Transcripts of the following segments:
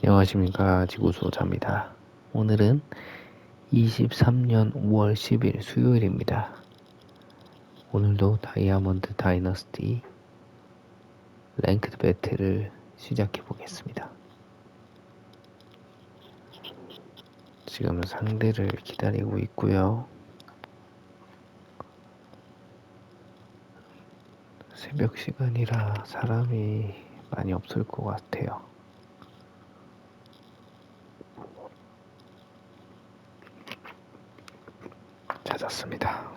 안녕하십니까, 지구수호자입니다. 오늘은 23년 5월 10일 수요일입니다. 오늘도 다이아몬드 다이너스티 랭크드 배틀을 시작해 보겠습니다. 지금은 상대를 기다리고 있고요. 새벽 시간이라 사람이 많이 없을 것 같아요. 찾았습니다.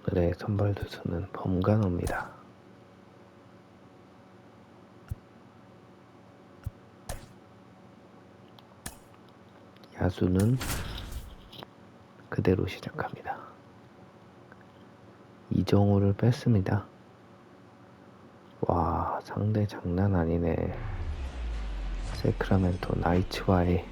오늘의 선발 투수는 범간호입니다. 야수는 그대로 시작합니다. 이정우를 뺐습니다. 와, 상대 장난 아니네. 세크라멘토 나이츠와의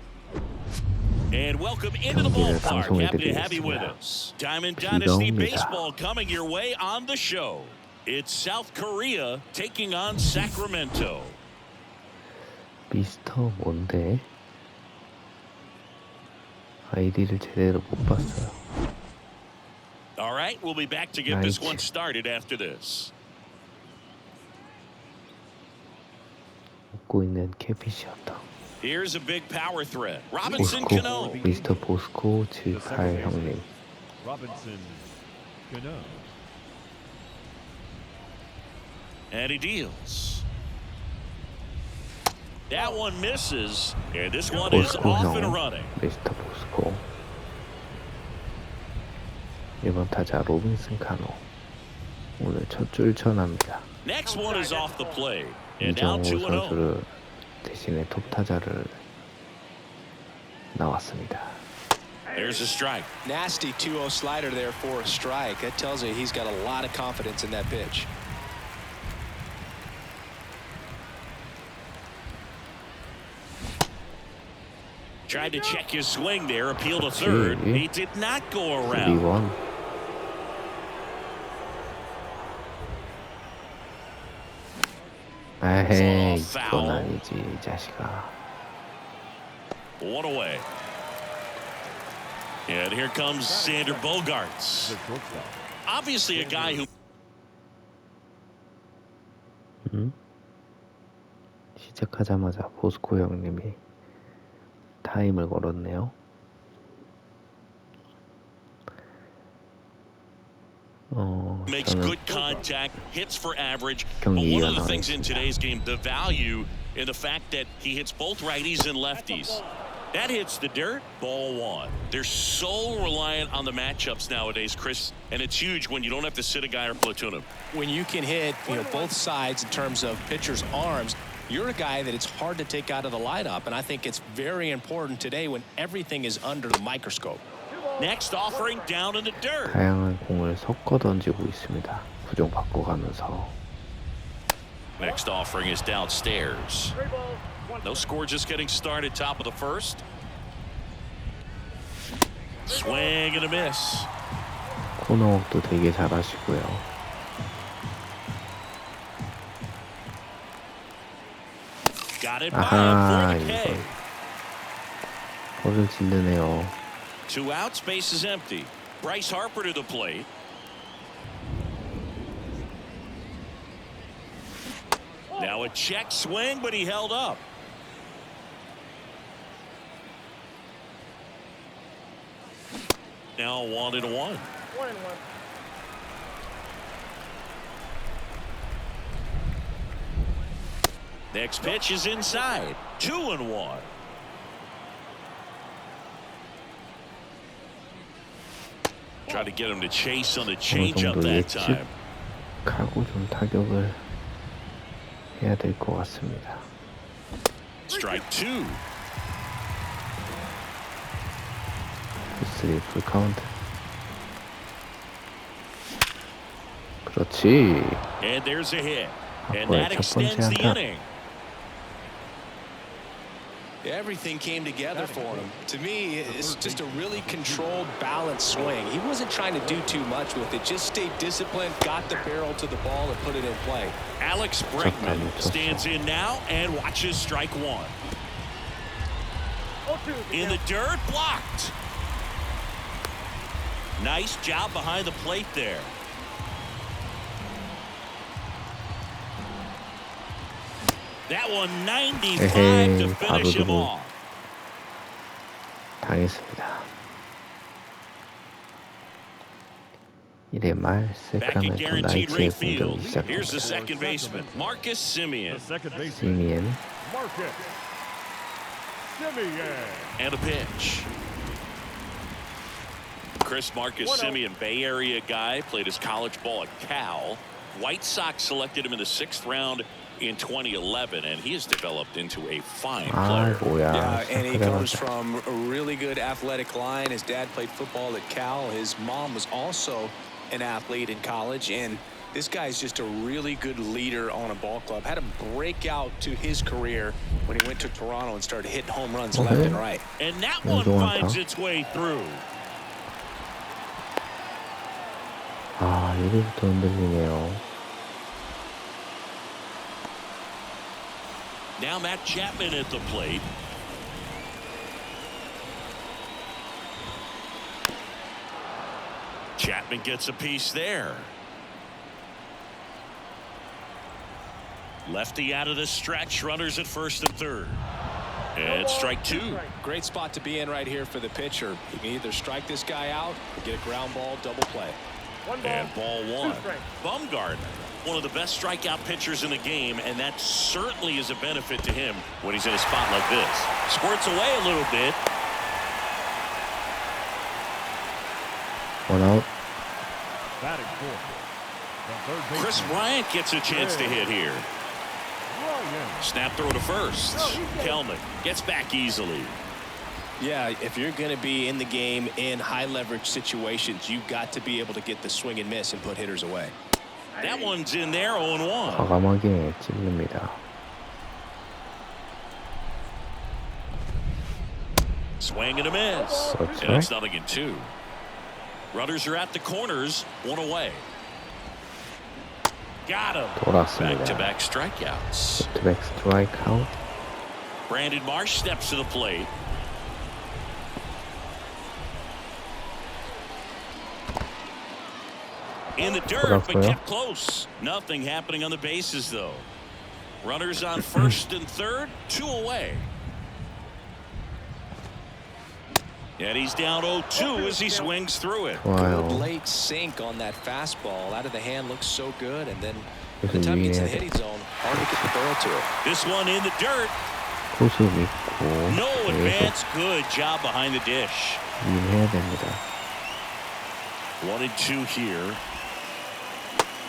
경기를 방송해드리겠습니다. Dynasty baseball coming your way on the show. It's South Korea taking on Sacramento. 미스터 뭔데? 아이디를 제대로 못 봤어요. All right, we'll be back to get this one started after this. 웃고 있는 캐피시였다. Here's a big power threat. Robinson Cano. 미스터 보스코 78 형님. Robinson Cano. And he deals. That one misses, and this one is off and running. 미스터 보스코. 1번 타자 로빈슨 카노. 오늘 첫 줄 전합니다. Next one is off the plate. And now 이정우 2-0. 선수를 대신에 톱 타자를 나왔습니다. There's a strike. Nasty 2-0 slider there for a strike. That tells you he's got a lot of confidence in that pitch. Tried to check his swing there, appeal to third. He did not go around. 3-1. 에헤이, 이건 아니지, 이 자식아. One away. And here comes Sander Bogarts. Obviously a guy who 시작하자마자 보스코 형님이 타임을 걸었네요. makes good contact, hits for average. But one of the things in today's game, the value in the fact that he hits both righties and lefties. That hits the dirt, ball one. They're so reliant on the matchups nowadays, Chris, and it's huge when you don't have to sit a guy or platoon him. When you can hit, both sides in terms of pitchers' arms, you're a guy that it's hard to take out of the lineup, and I think it's very important today when everything is under the microscope. Next offering down in the dirt. 다양한 공을 섞어 던지고 있습니다. 부정 바꿔가면서. Next offering is downstairs. No score, just getting started. Top of the first. Swing and a miss. 코너웍도 되게 잘하시고요. Got it 아하, by him for the K. 이거 볼을 짓르네요. 2 outs, base is empty. Bryce Harper to the plate. Now a check swing, but he held up. Now 1-1. 1-1. Next pitch is inside. 2-1. Try to get him to chase on the changeup that time. 예측하고 좀 타격을 해야 될 것 같습니다. Strike 2. 2-3 풀카운트. 그렇지. And there's a hit. And 아빠의 that 첫 번째 extends the 안타. inning. Everything came together for him. To me, it's just a really controlled, balanced swing. He wasn't trying to do too much with it. Just stayed disciplined, got the barrel to the ball, and put it in play. Alex Bregman stands in now and watches strike one. In the dirt, blocked. Nice job behind the plate there. That one 95 to finish him off. 당했습니다. 1회 말 세크라멘토 나이츠의 공격이 Here's the 시작됩니다. second baseman, Marcus Semien. 시미엔 And a pitch. Marcus Semien, Bay Area guy, played his college ball at Cal. White Sox selected him in the 6th round in 2011, and he has developed into a fine player. Yeah, and he comes from a really good athletic line. His dad played football at Cal. His mom was also an athlete in college, and this guy's just a really good leader on a ball club. Had a breakout to his career when he went to Toronto and started hitting home runs left and right. And that one finds its way through. 아, 여기부터 흔들리네요. Now Matt Chapman at the plate. Chapman gets a piece there. Lefty out of the stretch, runners at first and third. And strike two. Great spot to be in right here for the pitcher. He can either strike this guy out or get a ground ball, double play. And ball one. Bumgarner, one of the best strikeout pitchers in the game, and that certainly is a benefit to him when he's in a spot like this. Squirts away a little bit. One out. Chris Bryant gets a chance to hit here. Snap throw to first. Kelman gets back easily. Yeah, if you're going to be in the game in high leverage situations, you've got to be able to get the swing and miss and put hitters away. That one's in there, 0-1. 과감하게 찔릅니다. Swing and a miss. And it's 0-2. Runners are at the corners, one away. Got him. 돌았습니다. Back-to-back strikeouts. back-to-back strikeout. Brandon Marsh steps to the plate. In the dirt, but kept close. Nothing happening on the bases, though. Runners on first and third, two away. And he's down 0-2 as he swings through it. Good late sink on that fastball. Out of the hand looks so good, and then by the time he gets in the hitting zone, hard to get the barrel to it. This one in the dirt. 포수 믿고 No advance. Good job behind the dish. 해야 됩니다. 1-2 here.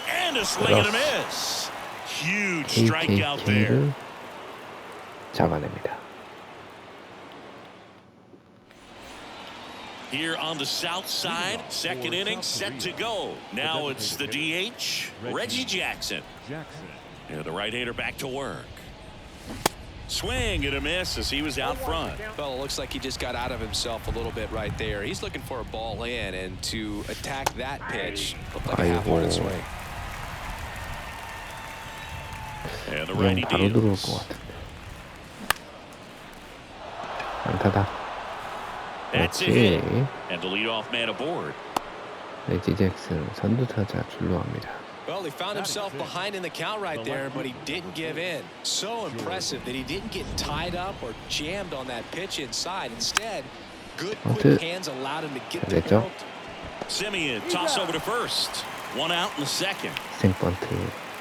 And a swing and a miss. Huge strikeout there. 잡아냅니다. Here on the south side, second inning set to go. Now it's the DH, Reggie Jackson. And the right-hander back to work. Swing and a miss as he was out front. Well, it looks like he just got out of himself a little bit right there. He's looking for a ball in, and to attack that pitch looked like a half-hearted swing. And the righty 바로 들어올 deals. 것 같은데. 안타다. That's a hit. And the leadoff man aboard. 레지 잭슨 선두타자 출루합니다. Well, he found himself behind in the count right there, but he didn't give in. So impressive that he didn't get tied up or jammed on that pitch inside. Instead, good quick hands allowed him to get the barrel. Semien toss over to first. One out in the second. 생번트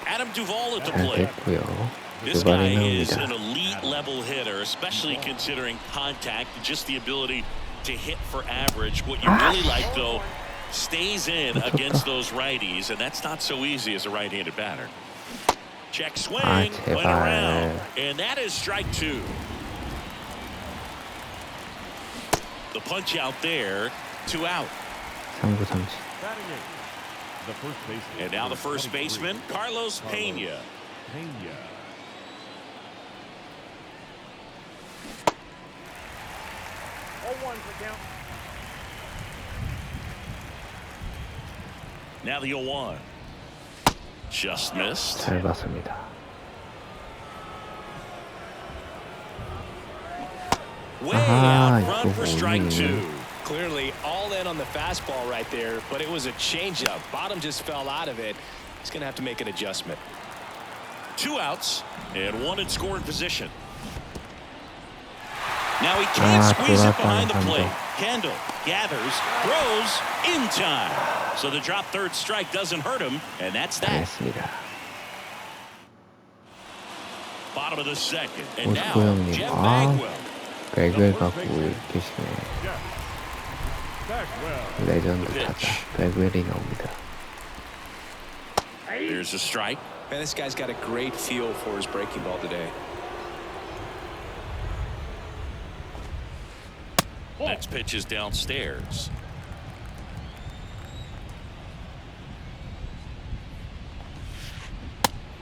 Adam Duvall at the 잘 plate. 됐고요. This guy 두발이 is an 나옵니다. elite level hitter, especially considering contact, just the ability to hit for average. What you really like, though, stays in against those righties, and that's not so easy as a right-handed batter. Check swing, went around, and that is strike two. The punch out there, 2 out. 3구 삼진. And now the first baseman, Carlos Pena. Now the 0-1. Just missed. 잘 봤습니다. Way 아하, out front 이거 for strike 뭐니? 2. Clearly all in on the fastball right there, but it was a changeup. Bottom just fell out of it. He's going to have to make an adjustment. 2 outs and 1 in scoring position. Now he can't squeeze it behind the plate. Kendall gathers, throws in time. So the drop third strike doesn't hurt him, and that's that. 잘했습니다. Bottom of the second, and 보스코 now 형님, Jeff 아, Bagwell. 백웰 갖고 계시네. Bagwell. 레전드 타자 백웰이 나옵니다. Here's a strike. Man, this guy's got a great feel for his breaking ball today. Next pitch is downstairs.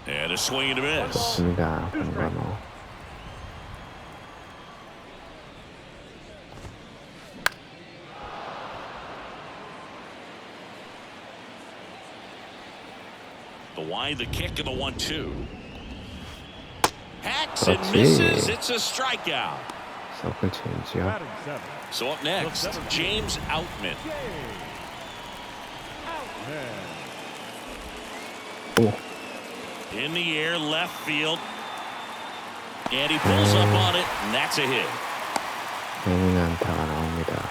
And a swing and a miss. 좋습니다. 번번호. The wide, the kick, and the 1-2. Hacks and 그렇지. misses. It's a strikeout. 서클 체인지요. Batting 7. So up next, James Outman. Man. 오, In the air, left field. And he pulls up on it, and that's a hit. 행운 안타가 나옵니다.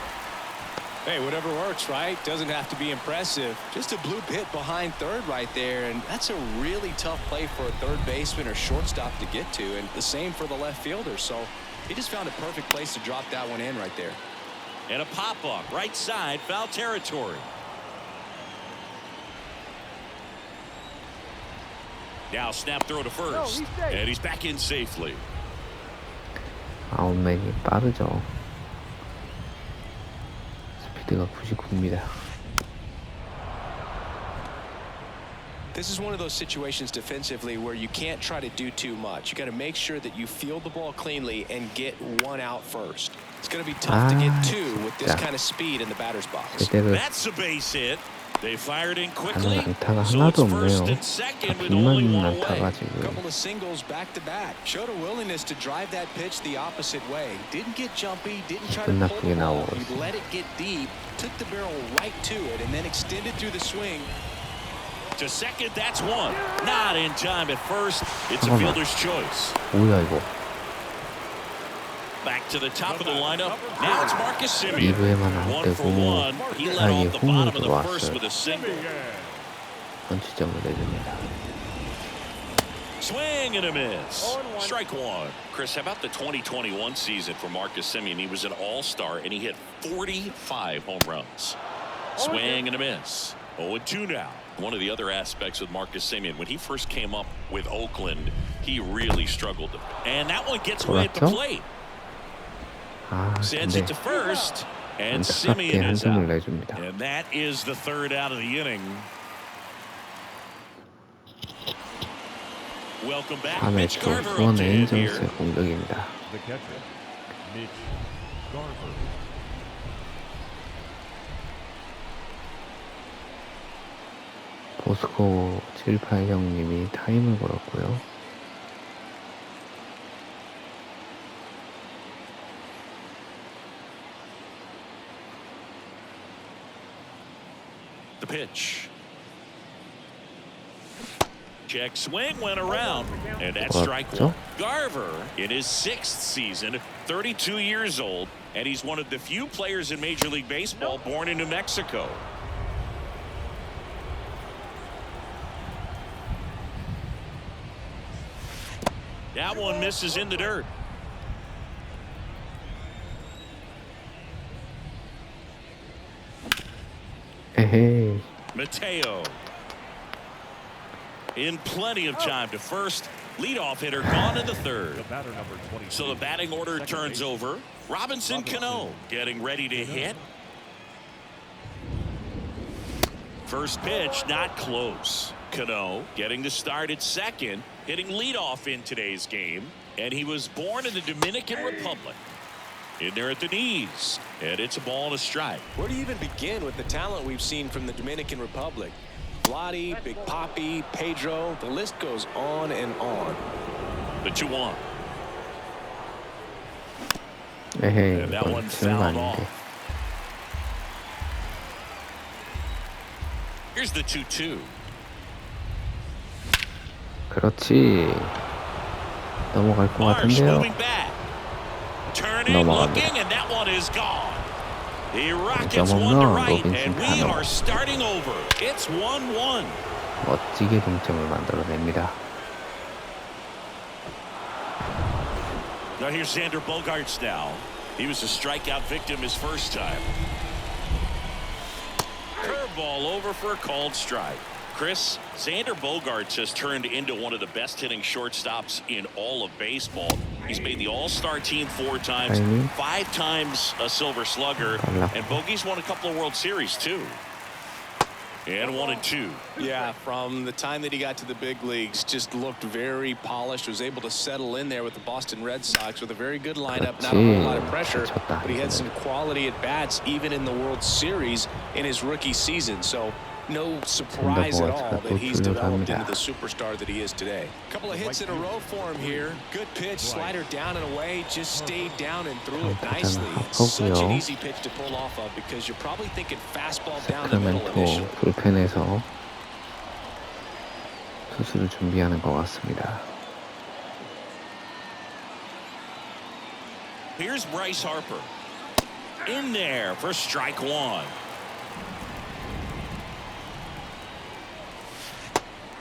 Hey, whatever works, right? Doesn't have to be impressive. Just a bloop hit behind third right there, and that's a really tough play for a third baseman or shortstop to get to, and the same for the left fielder. So he just found a perfect place to drop that one in right there. And a pop-up, right side, foul territory. Now snap throw to first, and he's back in safely. 아웃맨이 빠르죠. 스피드가 99입니다. This is one of those situations defensively where you can't try to do too much. You got to make sure that you field the ball cleanly and get one out first. It's going to be tough to get two with this kind of speed in the batter's box. 제대로 That's a base hit. They fired in quickly. 하는 안타가 So 하나도 it's first 없네요. and 다 second with 빗 only 맞는 one 안타가 away. 지금. Couple of singles back to back. Showed a willingness to drive that pitch the opposite way. Didn't get jumpy. Didn't try to 기분 pull 나쁘게 the ball. 나오고 He 있어요. let it get deep. Took the barrel right to it and then extended through the swing. To second, that's one. Not in time at first. It's a 잠깐만. fielder's choice. 뭐야 이거. Back to the top of the lineup. Now it's Marcus Semien. 2루에만 안 1 for 되고 1. He led 사이에 off the 홈으로 bottom of the first 들어왔어요. with a single. 선취점을 내줍니다. Swing and a miss. Strike 1. Chris, how about the 2021 season for Marcus Semien? He was an all-star and he hit 45 home runs. Swing and a miss. 0-2 now. One of the other aspects with Marcus Semien, when he first came up with Oakland, he really struggled. And that one gets away at the 그렇죠? plate. 아, Sends 근데 it to first, and 안타깝게 Semien 한 is 점을 out. 내줍니다. And that is the third out of the inning. Welcome back. 3회 Mitch 초 Garver 수원 up to hit 에인전스의 here. 공격입니다. The catcher, Mitch Garver. 보스코 78 형님이 타임을 걸었고요. The pitch. Check swing went around, and that's strike 그렇죠? one. Garver in his 6th season, 32 years old, and he's one of the few players in Major League Baseball born in New Mexico. That one misses in the dirt. 에헤이. Mateo in plenty of time to first. Leadoff hitter gone in the third. The batter number 22. So the batting order Second turns base. over. Robinson Cano getting ready to hit. First pitch not close. Cano getting the start at second, hitting leadoff in today's game, and he was born in the Dominican Republic. In there at the knees, and it's a ball and a strike. Where do you even begin with the talent we've seen from the Dominican Republic? Vladi, Big Papi, Pedro, the list goes on and on. The 2-1. 에헤이, And that 이건 one 치는 거 fouled 아닌데. off. Here's the 2-2. 그렇지. 넘어갈 것 Marsh 같은데요. moving back. Turning, 넘어갑니다. looking, and that one is gone. The Rockets 점없는 one to right, 로빈슨 and we 카노. are starting over. It's 1-1. 멋지게 동점을 만들어냅니다. Now here's Xander Bogaerts now. He was a strikeout victim his first time. Curveball over for a called strike. Chris, Xander Bogaerts has turned into one of the best hitting shortstops in all of baseball. He's made the All-Star team 4 times, 5 times a Silver Slugger, and Bogey's won a couple of World Series too. And 1 and 2. Yeah, from the time that he got to the big leagues, just looked very polished, was able to settle in there with the Boston Red Sox with a very good lineup, not a whole lot of pressure, but he had some quality at bats even in the World Series in his rookie season. So no surprise at all that he's developed into the superstar that he is today. A couple of hits in a row for him here. Good pitch, slider down and away, just stayed down and threw it nicely. Such an easy pitch to pull off of because you're probably thinking fastball down the middle initially. 불펜에서 투수를 준비하는 것 같습니다. Here's Bryce Harper. In there for strike 1.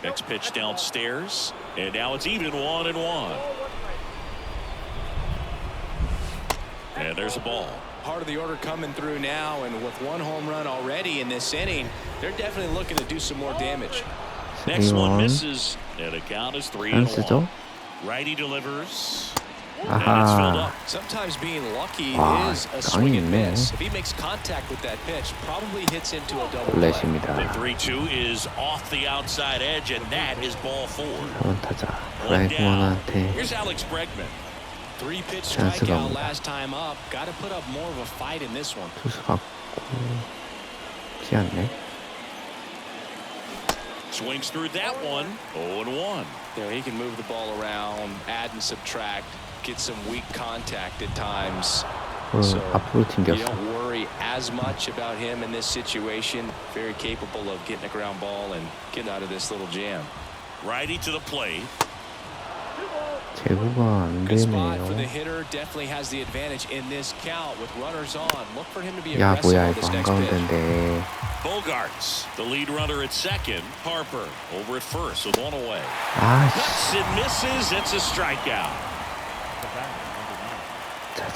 Next pitch downstairs, and now it's even 1 and 1. And there's a ball. Part of the order coming through now, and with 1 home run already in this inning, they're definitely looking to do some more damage. Next one misses, and the count is 3-1. 찬스죠? Righty delivers. And it's filled 아하. up. Sometimes being lucky 와, is a swing and 짱이네. miss. If he makes contact with that pitch, probably hits into a double play. The 볼넷입니다. 3-2 is off the outside edge, and that is ball 4. 다운 타자 One down. 브라이브먼한테 Here's Alex Bregman. 3-pitch 찬스가 strikeout 옵니다. last time up. Got to put up more of a fight in this one. 투수 받고 피했네. Swings through that one. 0-1. There, he can move the ball around, add and subtract, get some weak contact at times. So 앞으로 you 튕겼어. don't worry as much about him in this situation. Very capable of getting a ground ball and getting out of this little jam. Righty to the plate. 제구가 안 Good spot for the 되네요. hitter. Definitely has the advantage in this count with runners on. Look for him to be 야 aggressive 뭐야 on 이거 this next pitch. 한가운데인데. Bogaerts, the lead runner at second. Harper over at first with 1 away. 아씨. Cuts and misses. It's a strikeout.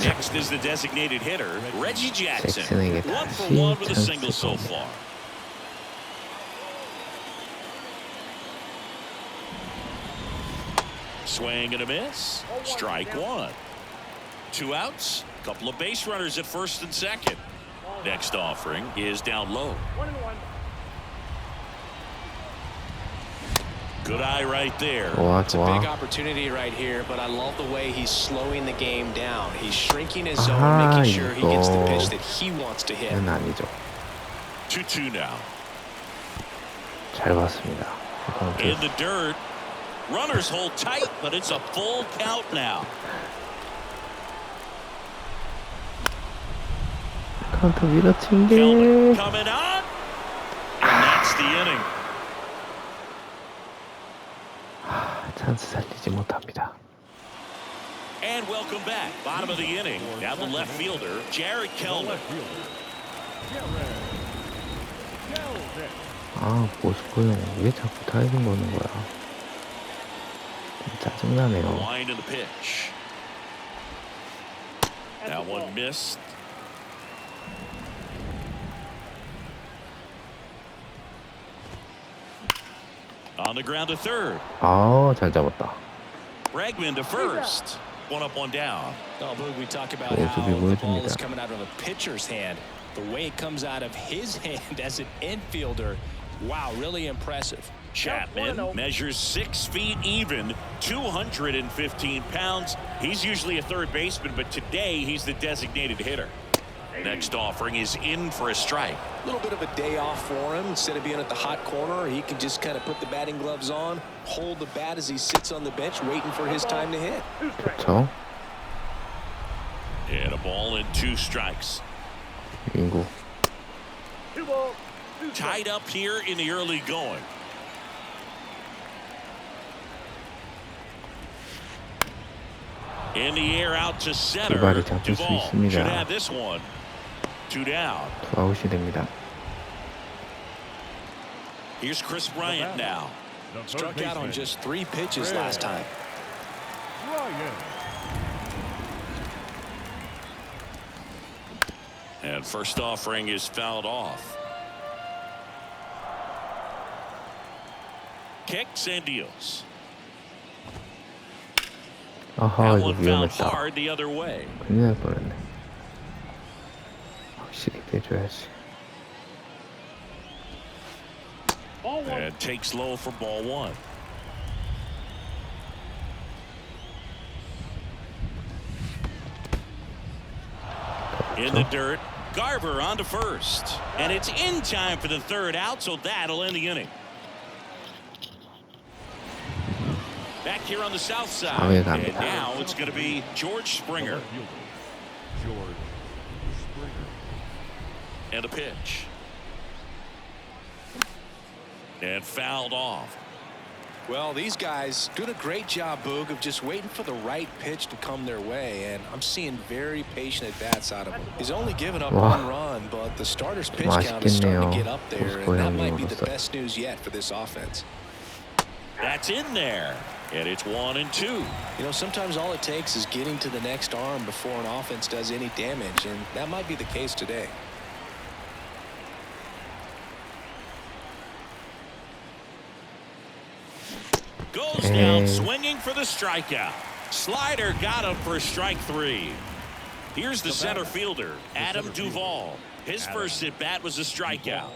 Next is the designated hitter, Reggie Jackson. 잭슨에게 1 for 다시 1 with a single 찬스가 so 옵니다. far. Swing and a miss. Strike 1. 2 outs. Couple of base runners at first and second. Next offering is down low. Good eye right there. 좋아 It's a big 좋아. opportunity right here, but I love the way he's slowing the game down. He's shrinking his zone, 아하, making sure he gets the 이거. pitch that he wants to hit. 는 아니죠. 2-2 now. 잘 봤습니다. In the dirt. Runners hold tight, but it's a full count now. 카운트 밀어친 게. Kelman coming on. And that's the inning. 찬스 살리지 못합니다. And welcome back. Bottom of the inning. Now the left fielder, Jared Kelman. 아 보스코 형 왜 자꾸 타이밍 거는 거야. 좀 짜증나네요. Line in the pitch. That one missed. On the ground to third. 아 잘 잡았다. Bregman to first. 1 up, 1 down. Oh, Boog, we talk about 네, how 수비 the ball 보여줍니다. is coming out of a pitcher's hand. The way it comes out of his hand as an infielder, wow, really impressive. Chapman measures 6 feet even, 215 pounds. He's usually a third baseman, but today he's the designated hitter. Next offering is in for a strike. A little bit of a day off for him. Instead of being at the hot corner, he can just kind of put the batting gloves on, hold the bat as he sits on the bench waiting for his time to hit. 그렇죠. And a ball and 2 strikes. 인구. Tied up here in the early going. In the air out to center. 두 발이 잡힐 수 Duvall 있습니다. should have this one. 2 down. 두 아웃이 됩니다. Here's Chris Bryant now. The third Struck out on baseman, just 3 pitches last time. Bryant. And first offering is fouled off. Kicks and deals. 아하, That 이거 one fouled 위험했다. hard the other way. 큰일 날 뻔했네. 확실히 빼줘야지. And takes low for ball 1. In the dirt, Garver on to first. And it's in time for the 3rd out, so that'll end the inning. Back here on the south side. And now it's going to be George Springer. Left fielder, George Springer. And a pitch. And fouled off. Well, these guys doing a great job, Boog, of just waiting for the right pitch to come their way, and I'm seeing very patient at-bats out of him. He's only given up Wow. 1 run, but the starter's pitch count is starting to get up there, and that might be the best news yet for this offense. That's in there. And it's 1 and 2. You know, sometimes all it takes is getting to the next arm before an offense does any damage, and that might be the case today. Goes down swinging for the strikeout. Slider got him for strike 3. Here's the center fielder, Adam Duvall. His first at bat was a strikeout.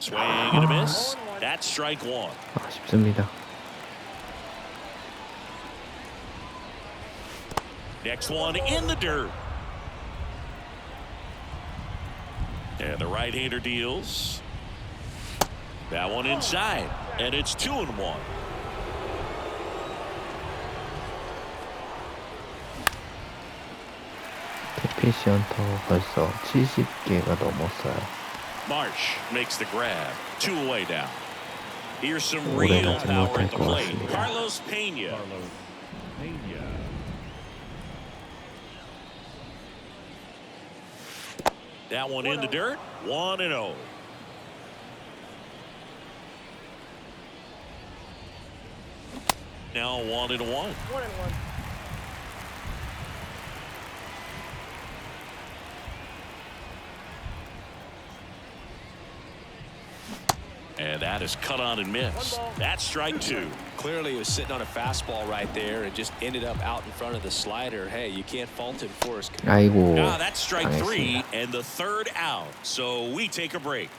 Swing and a miss. That's strike 1. 아쉽습니다. Next one in the dirt. And the right-hander deals. That one inside. And it's 2-1. PC 헌터 벌써 70개가 넘었어요. Marsh makes the grab. 2 away now. Here's some 오래 real 가지 power 못할 at the 것 plate. 같습니다. Carlos Pena. Carlos Pena. That one in the dirt. 1-0. Now 1-1. And that is cut on and missed. That's strike 2. Clearly, he was sitting on a fastball right there and just ended up out in front of the slider. Hey, you can't fault him for his. 아이고, Now that's strike 3 당했습니다. and the 3rd out. So we take a break.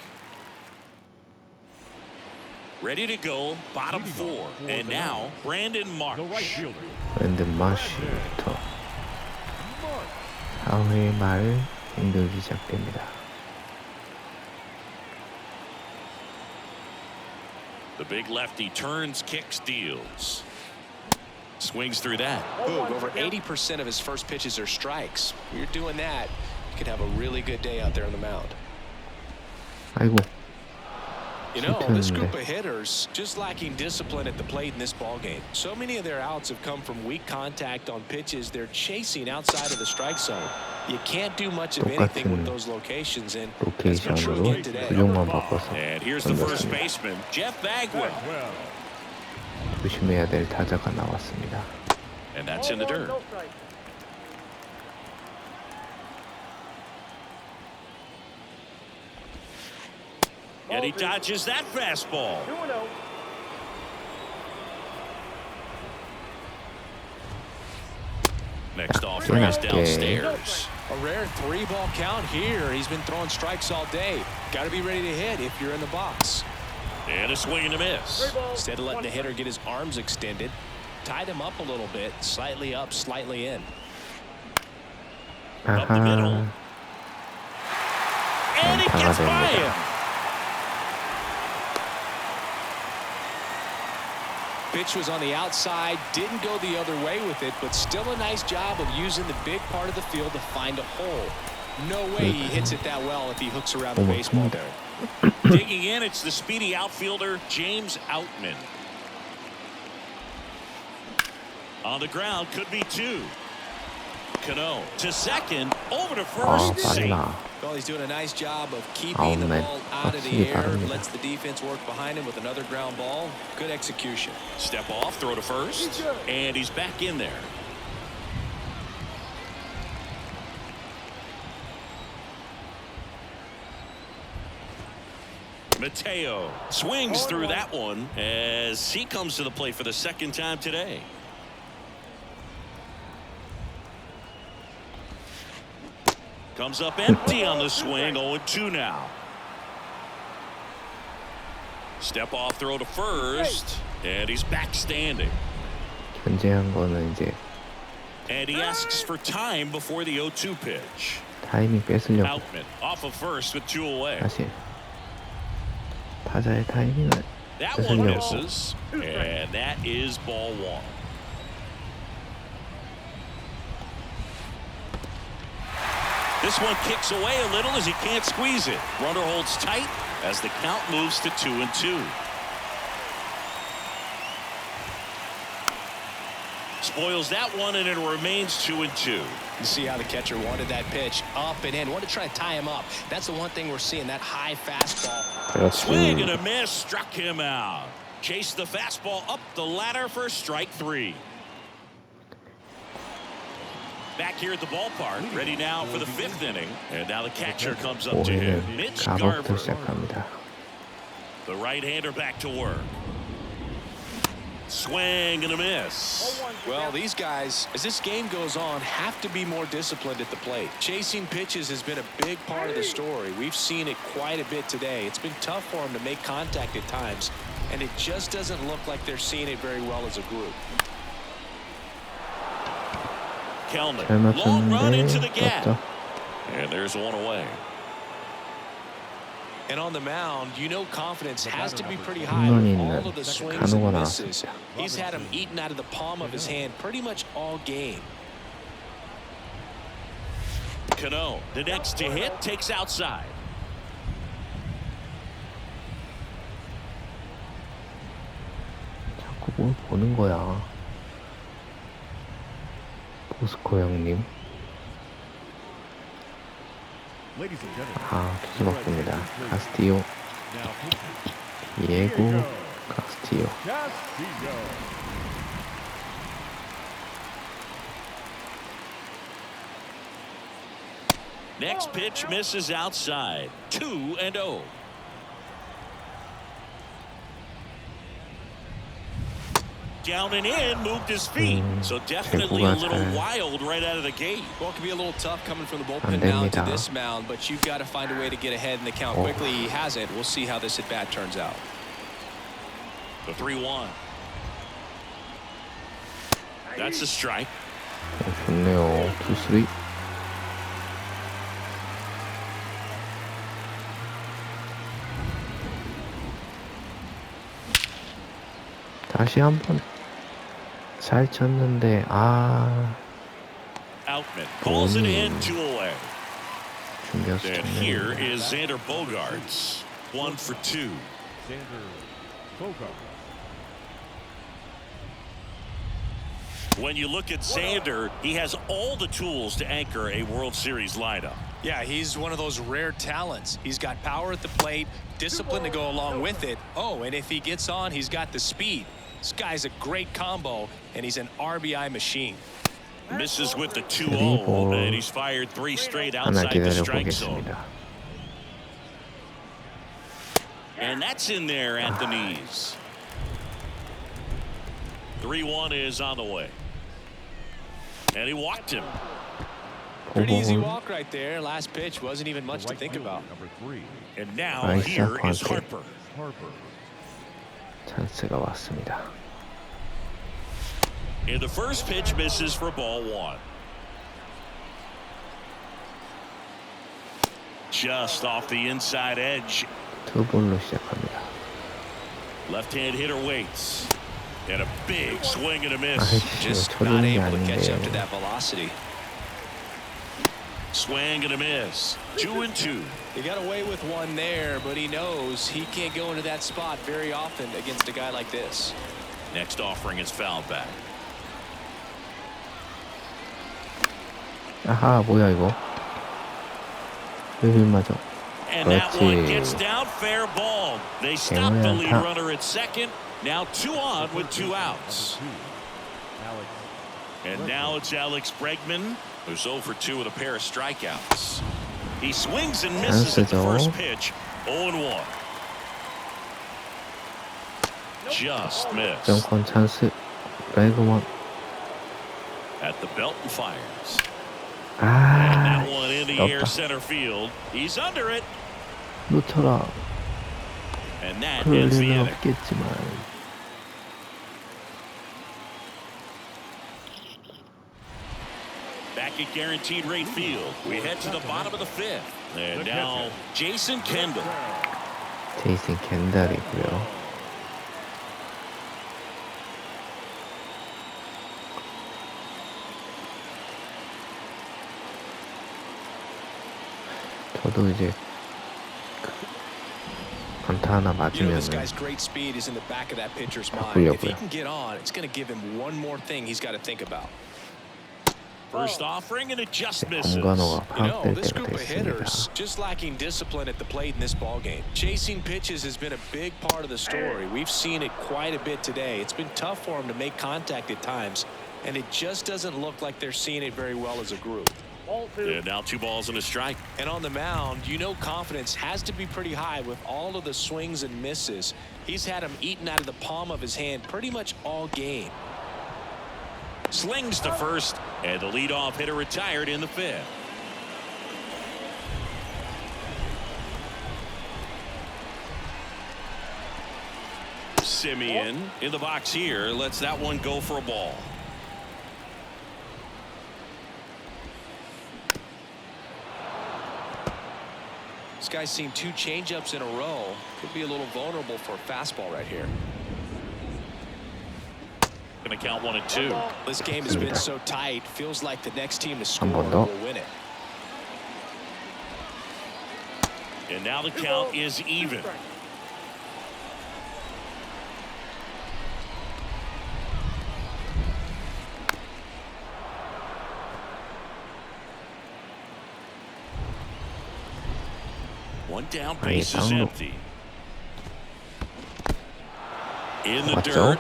Ready to go, bottom 4. And now Brandon Marsh. The right fielder. 랜든 마시부터 4회 말 공격이 시작됩니다. The big lefty turns, kicks, deals. Swings through that. Boog, over 80% of his first pitches are strikes. When you're doing that, you could have a really good day out there on the mound. 아이고, You know, this group of hitters just lacking discipline at the plate in this ball game. So many of their outs have come from weak contact on pitches they're chasing outside of the strike zone. You can't do much of anything with those locations, and that's been true 로케이션으로 again today. 구종만 바꿔서 And here's the first 던졌습니다. baseman, Jeff Bagwell. Well, 조심해야 될 타자가 나왔습니다. And that's in the dirt. And he dodges that fastball. Next offering is downstairs. A rare 3-ball count here. He's been throwing strikes all day. Got to be ready to hit if you're in the box. And a swing and a miss. Instead of letting the hitter get his arms extended, tied him up a little bit, slightly up, slightly in. Up the middle. And it gets by him. Pitch was on the outside, didn't go the other way with it, but still a nice job of using the big part of the field to find a hole. No way he hits it that well if he hooks around the baseball there. Digging in, it's the speedy outfielder, James Outman. On the ground, could be 2. Cano to second, over to first. Safe. Well, he's doing a nice job of keeping the ball out of the air. Lets the defense work behind him with another ground ball. Good execution. Step off, throw to first, and he's back in there. Mateo swings through that one as he comes to the plate for the second time today. Comes up empty on the swing. 0-2 now. Step off, throw to first, and he's back standing. 견제한 거는 이제 And he asks for time before the 0-2 pitch. 타이밍 뺏으려고 Outman off of first with 2 away. 사실 타자의 타이밍을 That one 뺏으려고. misses, and that is ball 1. This one kicks away a little as he can't squeeze it. Runner holds tight as the count moves to 2-2. Spoils that one, and it remains 2-2. You see how the catcher wanted that pitch up and in. Wanted to try to tie him up. That's the one thing we're seeing, that high fastball. Swing and a miss, struck him out. Chased the fastball up the ladder for strike 3. Back here at the ballpark, ready now for the 5th inning. And now the catcher comes up to him. Mitch 가복부터 Garver. 시작합니다. The right-hander back to work. Swing and a miss. Well, these guys, as this game goes on, have to be more disciplined at the plate. Chasing pitches has been a big part of the story. We've seen it quite a bit today. It's been tough for them to make contact at times, and it just doesn't look like they're seeing it very well as a group. Kelman, 잘 long run into the 맞췄는데 gap. 떴죠. And there's one away. And on the mound, you know confidence has to be pretty high 홈런이 with all 있는 of the swings 간호가 and misses. 나왔습니다. He's had him eaten out of the palm of his hand pretty much all game. Cano, the next to hit, takes outside. 자꾸 뭘 보는 거야. 보스코 형님. Ladies and gentlemen, 아, 투수 바꿉니다. 카스티오, now pitching. 예고, 카스티오. Castillo. Next pitch misses outside. 2-0. Down and in, moved his feet. So definitely a little wild right out of the gate. Well, it can be a little tough coming from the bullpen 안 mound to 됩니다. this mound, but you've got to find a way to get ahead in the count quickly. He hasn't. We'll see how this at-bat turns out. The 3-1. That's a strike. 좋네요. 투수리. 다시 한번 잘 쳤는데 Outman pulls it in, 2 away. 준비해서 And here 쳤네요. is Xander Bogaerts. 1 for 2. Xander Bogart. When you look at Xander, he has all the tools to anchor a World Series lineup. Yeah, he's one of those rare talents. He's got power at the plate, discipline to go along with it. Oh, and if he gets on, he's got the speed. This guy's a great combo, and he's an RBI machine. Misses with the 2-0, and he's fired 3 straight 하나 outside the strike zone. 기다려보겠습니다. And that's in there at the knees. 3-1 is on the way. And he walked him. Pretty easy 볼. walk right there. Last pitch wasn't even much to Right think fielder, about. number 3. And now 나이스 here is 한테 Harper. Harper. 찬스가 왔습니다. And the first pitch misses for ball 1. Just off the inside edge. 투볼로 시작합니다. Left-hand hitter waits. And a big swing and a miss. 아이씨, Just not 쳐주는 게 able to catch up to 아닌데. that velocity. Swing and a miss. 2-2. He got away with one there, but he knows he can't go into that spot very often against a guy like this. Next offering is fouled back. 아하, 뭐야 이거? 왜 맞아? And that one gets 그렇지. down, fair ball. They stop the lead 타. runner at second. Now 2 on with 2 outs. Alex. And now it's Alex Bregman, who's 0 for 2 with a pair of strikeouts. He swings and misses at the first pitch. 0-1. Just missed. 정권 찬스. 라이그먼. At the belt and fires. And 아, that one in the air 없다. center field. He's under it. 놓쳐라. And that 그럴 ends the 리는 inning. 없겠지만. Back at guaranteed rate field. We head to the bottom of the 5th. And now Jason Kendall. 제이슨 겐달이고요. 저도 이제 안타 하나 You know, this 맞으면은 guy's great speed is in the back of that pitcher's mind. If he 바꾸려고요. can get on, it's going to give him one more thing he's got to think about. First offering and it just misses. 공간호가 You know, 파악될 this 때가 group of 됐습니다. hitters just lacking discipline at the plate in this ball game. Chasing pitches has been a big part of the story. We've seen it quite a bit today. It's been tough for them to make contact at times, and it just doesn't look like they're seeing it very well as a group. Yeah, now 2 balls and a strike. And on the mound, you know confidence has to be pretty high with all of the swings and misses. He's had them eaten out of the palm of his hand pretty much all game. Slings to first, and the leadoff hitter retired in the 5th. Simeon in the box here lets that one go for a ball. This guy's seen 2 changeups in a row. Could be a little vulnerable for a fastball right here. Going to count 1 and 2. This game has been so tight. Feels like the next team to score 번 will 더. win it. And now the count is even. One down, base is 방으로. empty. In the 맞죠? dirt.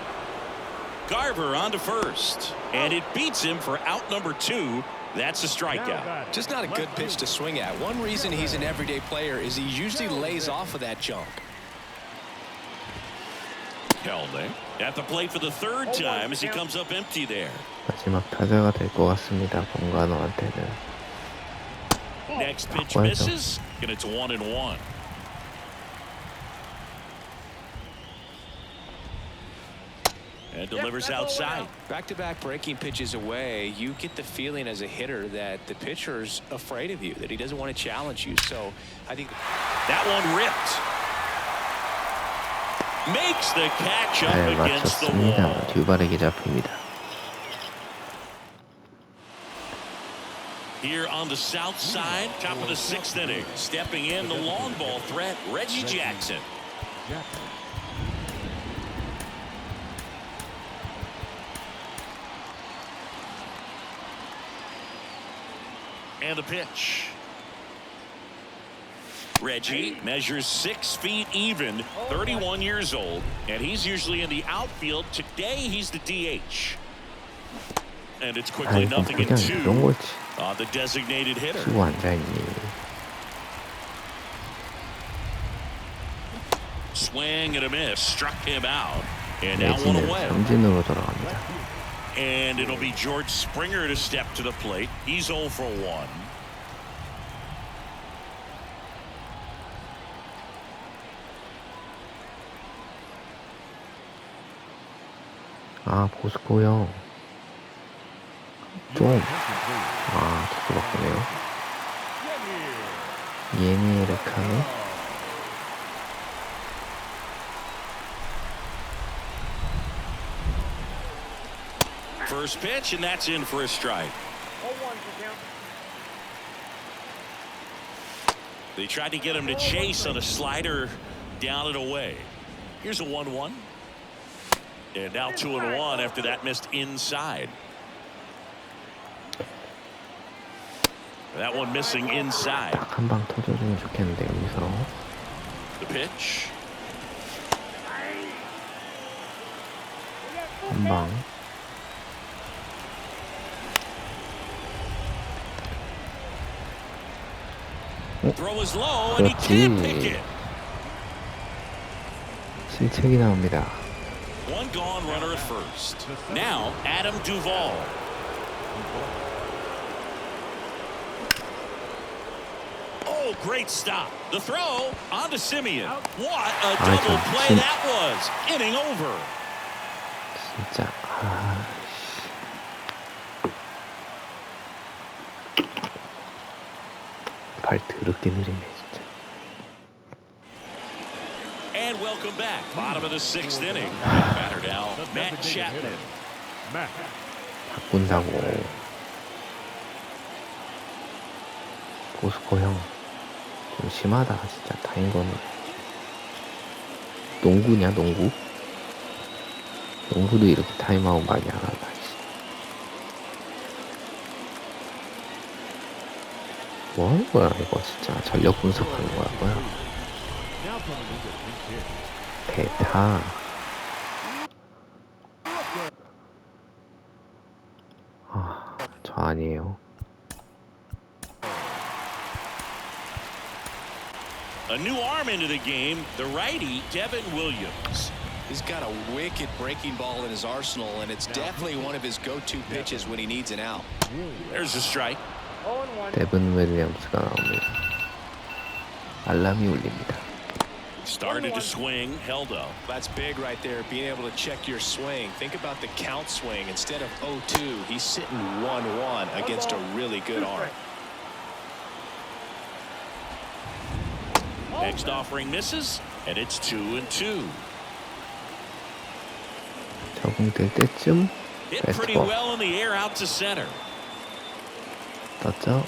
Garver on to first. And it beats him for out number 2. That's a strikeout. Just not a good pitch to swing at. One reason he's an everyday player is he usually lays off of that junk. Kelly at the plate for the 3rd time as he comes up empty there. 마지막 타자가 될 것 같습니다. 공간호한테는. Next pitch 바꿔야죠. misses, and it's 1-1. And delivers outside. Back-to-back breaking pitches away, you get the feeling as a hitter that the pitcher's afraid of you, that he doesn't want to challenge you. So I think That one ripped. Makes the catch up 잘 against the wall. 맞췄습니다. 듀바렉이 잡힙니다. Here on the south side, top of the 6th inning. Stepping in the long ball threat, Reggie Jackson. Jackson. And the pitch. Reggie measures 6 feet even, 31 years old, and he's usually in the outfield. Today he's the DH. And it's quickly 아이고, 0 그냥 and 이런 2 걸 on the designated hitter. 치고 앉아있니. Swing and a miss, struck him out, and now one 내지는 away. 삼진으로 돌아갑니다. And it'll be George Springer to step to the plate. He's 0 for 1. 아, 보스코 형. 좀. 아, 저도 바꾸네요. 예니에르카노. First pitch, and that's in for a strike. They tried to get him to chase on a slider down and away. Here's a 1-1. And now 2-1 after that missed inside. That one missing inside. 딱 한 방 터져주면 좋겠는데 여기서. The pitch. 한 방. Throw is low and he can't pick it. 실책이 나옵니다. One gone, runner at first. Now Adam Duvall. Oh, great stop. The throw onto Simeon. What a double play that was. Inning over. 진짜 아. 발 더럽게 느리네 진짜. And welcome back. Bottom of the 6th inning. Batter now, Matt Chapman. 바꾼다고. 보스코 형. 좀 심하다 진짜. 다인 거는. 농구냐 농구? 농구도 이렇게 타임아웃 많이 안 한다. 뭐 하는 거야 이거 진짜. 전력 분석하는 거야 뭐야. 대타. 아, 저 아니에요. A new arm into the game, the righty, Devin Williams. He's got a wicked breaking ball in his arsenal, and it's definitely one of his go-to pitches when he needs an out. There's a strike. 데븐 윌리엄스가 나옵니다. 알람이 울립니다. Started to swing, held up. That's big right there, being able to check your swing. Think about the count swing. Instead of 0-2, he's sitting 1-1 against a really good arm. Next offering misses, and it's 2-2. 적응될 때쯤 Hit pretty well in the air out to center. 떴죠?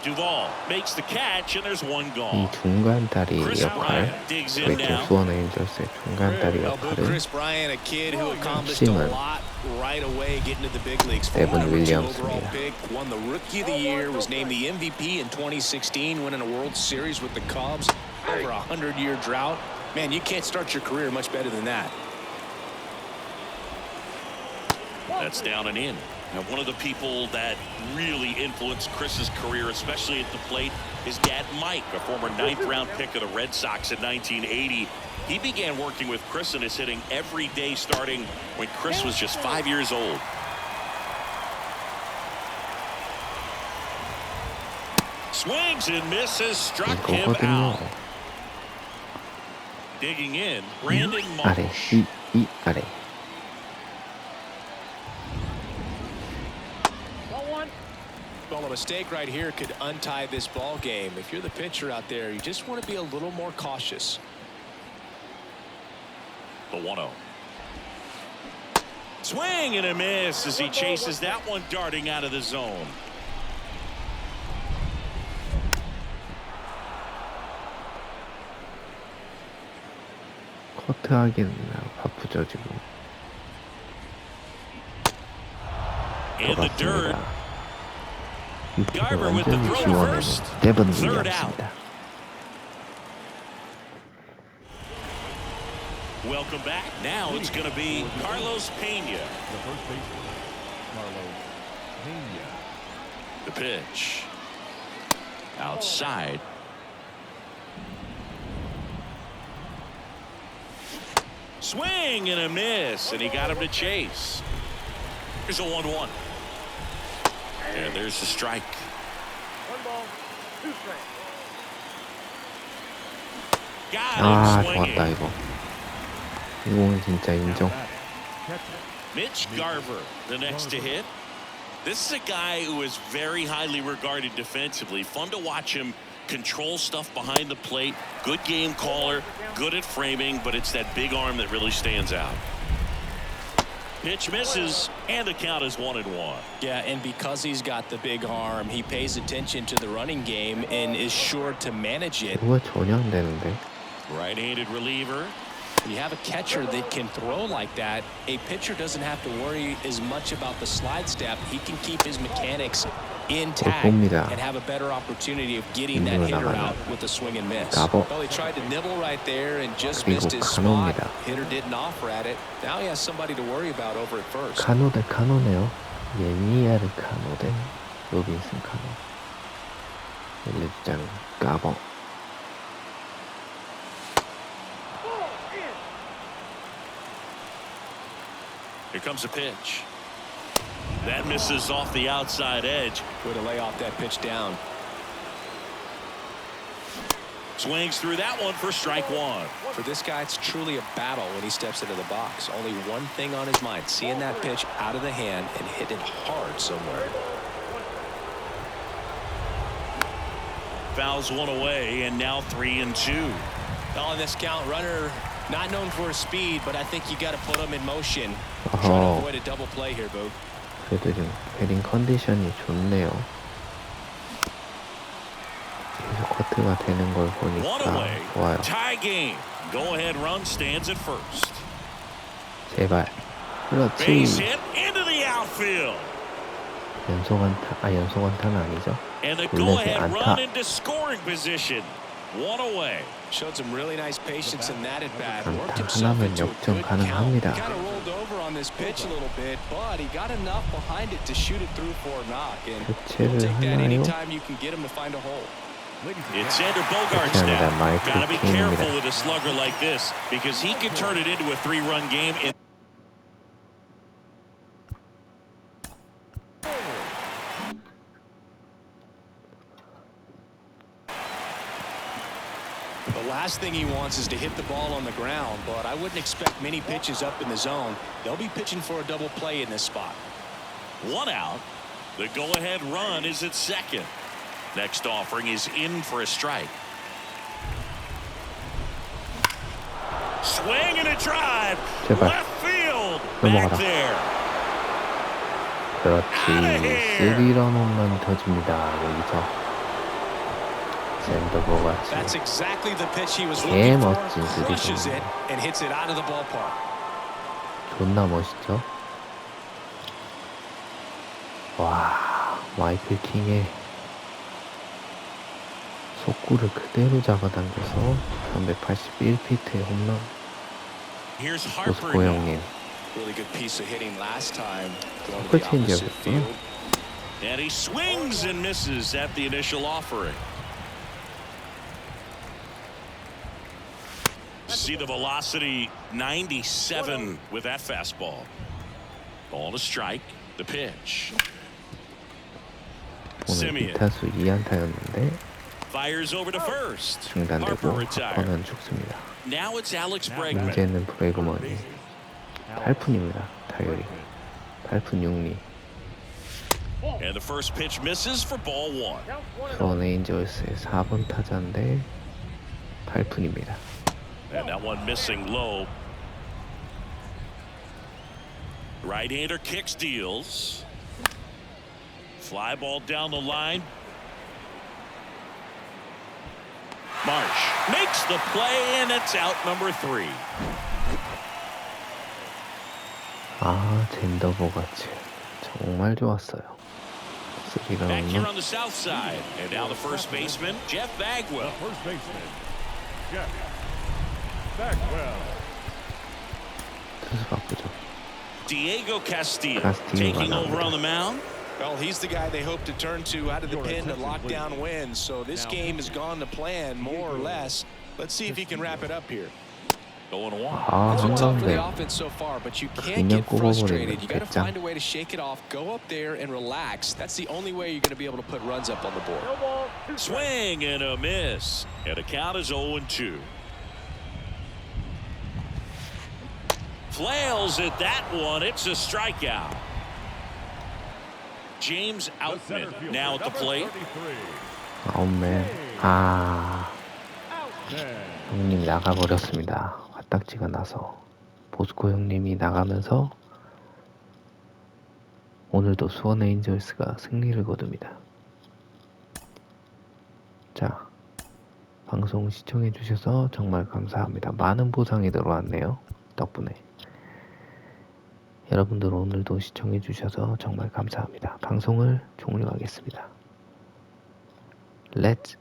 Duvall makes the catch, and there's one 이 gone. 중간 다리 역할, digs in 왼쪽 now. 수원 에인절스의 중간 다리 역할을 Chris Bryant, a kid who accomplished a 핵심은 lot right away getting to the big leagues. 데븐 Number 2 overall 윌리엄스입니다. pick, won the Rookie of the Year, was named the MVP in 2016, winning a World Series with the Cubs over a 100-year drought. Man, you can't start your career much better than that. That's down and in. Now, one of the people that really influenced Chris's career, especially at the plate, his dad, Mike, a former 9th-round pick of the Red Sox in 1980. He began working with Chris and is hitting every day starting when Chris was just 5 years old. Swings and misses, struck him 이거거든요. out. Digging in, Brandon 아래, Marsh. 이 아래. Well, a mistake right here could untie this ball game. If you're the pitcher out there, you just want to be a little more cautious. The 1-0. Swing and a miss as he chases that one darting out of the zone. 커트하기는 바쁘죠 지금. In the dirt. 돌았습니다. 유키가 Garver with the 완전히 throw to 지원해는 first. 데븐 Third out. 윌리엄스입니다. Welcome back. Now it's going to be Carlos Pena. The first baseman, Carlos Pena. The pitch. Outside. Swing and a miss, and he got him to chase. Here's a 1-1. And there's the strike. 1 ball, 2 strikes. Got 아, him swinging. 좋았다 이거. 이공은 진짜 인정. Mitch Garver, the next to hit. This is a guy who is very highly regarded defensively. Fun to watch him control stuff behind the plate. Good game caller, good at framing, but it's that big arm that really stands out. Pitch misses, and the count is 1-1. Yeah, and because he's got the big arm, he pays attention to the running game and is sure to manage it. 그거 전혀 안 되는데. Right-handed reliever. When you have a catcher that can throw like that, a pitcher doesn't have to worry as much about the slide step. He can keep his mechanics intact and have a better opportunity of getting that hitter out with a swing and miss. Well, he tried to nibble right there and just missed his spot. Hitter didn't offer at it. Now he has somebody to worry about over at first. 카노 대 카노네요. 예니아르 카노 대 로빈슨 카노. 1루장 까봉. Here comes a pitch. That misses off the outside edge. Way to lay off that pitch down. Swings through that one for strike one. For this guy, it's truly a battle when he steps into the box. Only one thing on his mind, seeing that pitch out of the hand and hit it hard somewhere. Fouls one away, and now 3-2. On this count, runner not known for his speed, but I think you got to put him in motion. Try to avoid a double play here, Boo. 그래도 지금 헤딩 컨디션이 좋네요. 계속 커트가 되는 걸 보니까 좋아요. Tie game. Go ahead run stands at first. 제발. 그렇지. Base hit into the outfield. 연속 안타는 아니죠. And the go ahead run into scoring position. One away. Showed some really nice patience in that at bat. 안타 하나면 역전 가능합니다. Kind of rolled over on this pitch a little bit, but he got enough behind it to shoot it through for a knock. And we'll take that anytime you can get him to find a hole. It's Xander Bogaerts now. Gotta be careful with a slugger like this because he can turn it into a 3-run game. The last thing he wants is to hit the ball on the ground, but I wouldn't expect many pitches up in the zone. They'll be pitching for a double play in this spot. One out. The go-ahead run is at second. Next offering is in for a strike. Swing and a drive. Left field. Back there. 그렇지. 3런 홈런 터집니다. 여기서. That's exactly the pitch he was looking for. Crushes it and hits it out of the ballpark. 존나 멋있죠? 와, 마이클 킹의 속구를 그대로 잡아당겨서 381피트의 홈런. 보스코 형님. 속구 체인지였구나. And he swings and misses at the initial offering. See the velocity 97 with that fastball. Ball to strike. The pitch. 오늘 비타수 2안타였는데 Fires over to first. 중단되고 하퍼는 죽습니다. Now it's Alex Bregman. 문제는 브레그먼이 8푼입니다. 타율이 8푼 6리. And the first pitch misses for ball one. 수원 에인저스의 4번 타자인데 8푼입니다. And that one missing low. Right-hander kicks, deals. Fly ball down the line. Marsh makes the play, and it's out number 3. 아, 젠더보가츠 정말 좋았어요. Back here on the south side, and now the first baseman, Jeff Bagwell. First baseman, Jeff Bagwell. 투수 바꾸죠. Diego Castillo taking over on the mound. Well, he's the guy they hope to turn to out of the pen to lock down wins. So this game has gone to plan more or less. Let's see if he can wrap it up here. Going one. 아, tough for the 한가운데 offense so far, but you can't get frustrated. You got to find a way to shake it off. Go up there and relax. That's the only way you're going to be able to put runs up on the board. Swing and a miss, and the count is 0-2. flails at that one. It's a strikeout. James Outman now at the plate. 아웃맨. 형님이 나가버렸습니다. 화딱지가 나서. 보스코 형님이 나가면서 오늘도 수원 에인절스가 승리를 거둡니다. 자, 방송 시청해주셔서 정말 감사합니다. 많은 보상이 들어왔네요. 덕분에. 여러분들 오늘도 시청해주셔서 정말 감사합니다. 방송을 종료하겠습니다. Let's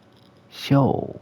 show!